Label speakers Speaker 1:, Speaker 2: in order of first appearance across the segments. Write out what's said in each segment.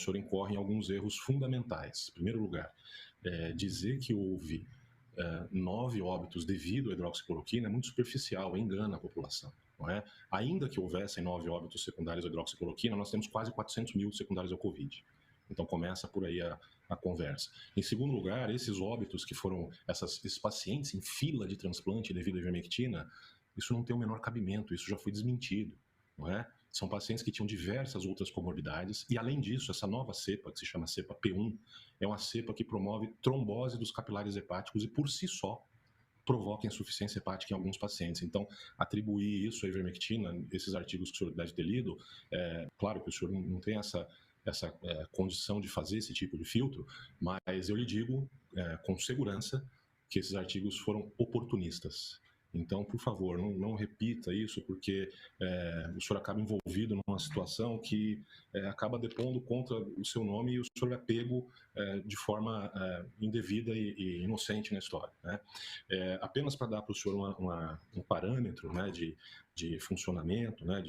Speaker 1: o senhor incorre em alguns erros fundamentais. Em primeiro lugar, dizer que houve 9 óbitos devido à hidroxicloroquina é muito superficial, engana a população. Não é? Ainda que houvessem 9 óbitos secundários à hidroxicloroquina, nós temos quase 400 mil secundários ao Covid. Então começa por aí a conversa. Em segundo lugar, esses óbitos que foram, esses pacientes em fila de transplante devido à ivermectina, isso não tem o menor cabimento, isso já foi desmentido. Não é? São pacientes que tinham diversas outras comorbidades e, além disso, essa nova cepa, que se chama cepa P1, é uma cepa que promove trombose dos capilares hepáticos e, por si só, provoca insuficiência hepática em alguns pacientes. Então, atribuir isso à ivermectina, esses artigos que o senhor deve ter lido, claro que o senhor não tem essa condição de fazer esse tipo de filtro, mas eu lhe digo com segurança que esses artigos foram oportunistas. Então, por favor, não repita isso, porque o senhor acaba envolvido numa situação que acaba depondo contra o seu nome e o senhor é pego de forma indevida e inocente na história. Né? Apenas para dar para o senhor um parâmetro, né, de funcionamento, né,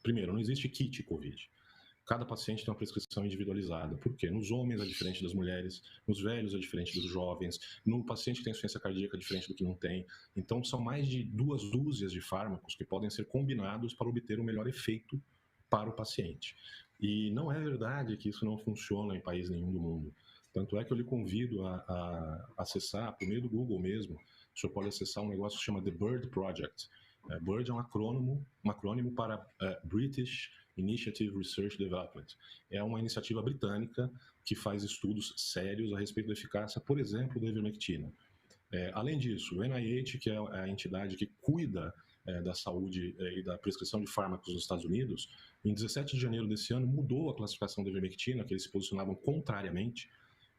Speaker 1: primeiro, não existe kit COVID. Cada paciente tem uma prescrição individualizada. Por quê? Nos homens é diferente das mulheres, nos velhos é diferente dos jovens, no paciente que tem insuficiência cardíaca é diferente do que não tem. Então, são mais de 2 dúzias de fármacos que podem ser combinados para obter o melhor efeito para o paciente. E não é verdade que isso não funciona em país nenhum do mundo. Tanto é que eu lhe convido a acessar, por meio do Google mesmo, o senhor pode acessar um negócio que se chama The Bird Project. BIRD é um acrônimo para British Initiative Research Development. É uma iniciativa britânica que faz estudos sérios a respeito da eficácia, por exemplo, da ivermectina. Além disso, o NIH, que é a entidade que cuida da saúde e da prescrição de fármacos nos Estados Unidos, em 17 de janeiro desse ano mudou a classificação da ivermectina, que eles se posicionavam contrariamente,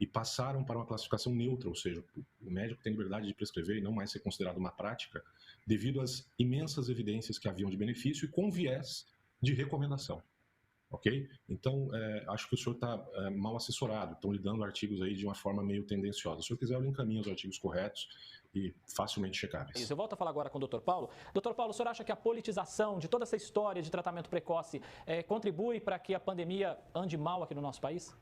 Speaker 1: e passaram para uma classificação neutra, ou seja, o médico tem liberdade de prescrever e não mais ser considerado uma prática, devido às imensas evidências que haviam de benefício e com viés de recomendação. Ok? Então, acho que o senhor está mal assessorado, estão lhe dando artigos aí de uma forma meio tendenciosa. Se o senhor quiser, eu lhe encaminho os artigos corretos e facilmente checáveis.
Speaker 2: Isso, eu volto a falar agora com o Dr. Paulo. Dr. Paulo, o senhor acha que a politização de toda essa história de tratamento precoce contribui para que a pandemia ande mal aqui no nosso país?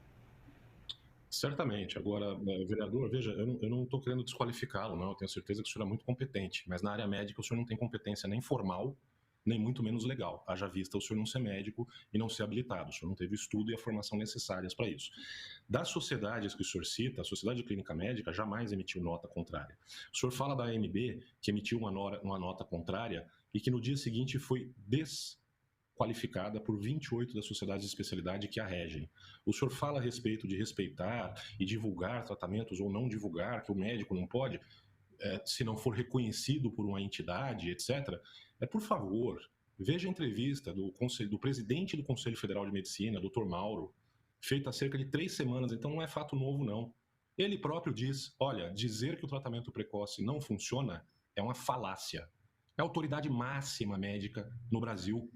Speaker 1: Certamente. Agora, vereador, veja, eu não estou querendo desqualificá-lo, não. Eu tenho certeza que o senhor é muito competente, mas na área médica o senhor não tem competência nem formal, nem muito menos legal. Haja vista o senhor não ser médico e não ser habilitado. O senhor não teve o estudo e a formação necessárias para isso. Das sociedades que o senhor cita, a Sociedade de Clínica Médica jamais emitiu nota contrária. O senhor fala da ANB, que emitiu uma nota contrária e que no dia seguinte foi qualificada por 28 das sociedades de especialidade que a regem. O senhor fala a respeito de respeitar e divulgar tratamentos ou não divulgar, que o médico não pode, se não for reconhecido por uma entidade, etc. Por favor, veja a entrevista do presidente do Conselho Federal de Medicina, Dr. Mauro, feita há cerca de 3 semanas, então não é fato novo, não. Ele próprio diz, olha, dizer que o tratamento precoce não funciona é uma falácia. É a autoridade máxima médica no Brasil.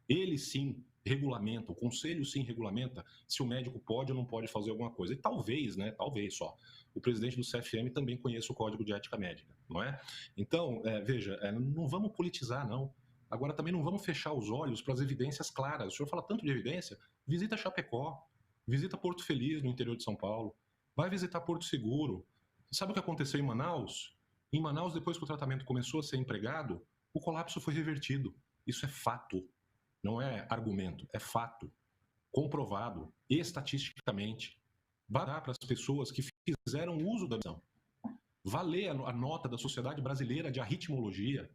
Speaker 1: Ele sim regulamenta, o conselho sim regulamenta se o médico pode ou não pode fazer alguma coisa. E talvez, né, talvez só, o presidente do CFM também conheça o Código de Ética Médica, não é? Então, veja, não vamos politizar, não. Agora também não vamos fechar os olhos para as evidências claras. O senhor fala tanto de evidência, visita Chapecó, visita Porto Feliz, no interior de São Paulo, vai visitar Porto Seguro. Sabe o que aconteceu em Manaus? Em Manaus, depois que o tratamento começou a ser empregado, o colapso foi revertido. Isso é fato. Não é argumento, é fato, comprovado, estatisticamente. Vai dar para as pessoas que fizeram uso da visão. Vai ler a nota da Sociedade Brasileira de Arritmologia,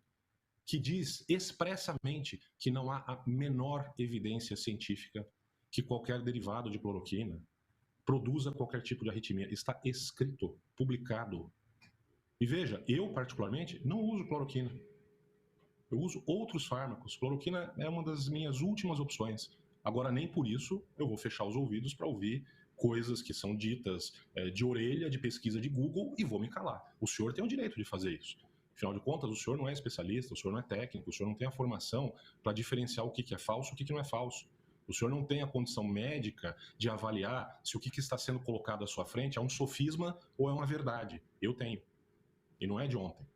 Speaker 1: que diz expressamente que não há a menor evidência científica que qualquer derivado de cloroquina produza qualquer tipo de arritmia. Está escrito, publicado. E veja, eu particularmente não uso cloroquina. Eu uso outros fármacos. Cloroquina é uma das minhas últimas opções. Agora, nem por isso eu vou fechar os ouvidos para ouvir coisas que são ditas de orelha, de pesquisa de Google e vou me calar. O senhor tem o direito de fazer isso. Afinal de contas, o senhor não é especialista, o senhor não é técnico, o senhor não tem a formação para diferenciar o que é falso e o que não é falso. O senhor não tem a condição médica de avaliar se o que está sendo colocado à sua frente é um sofisma ou é uma verdade. Eu tenho. E não é de ontem.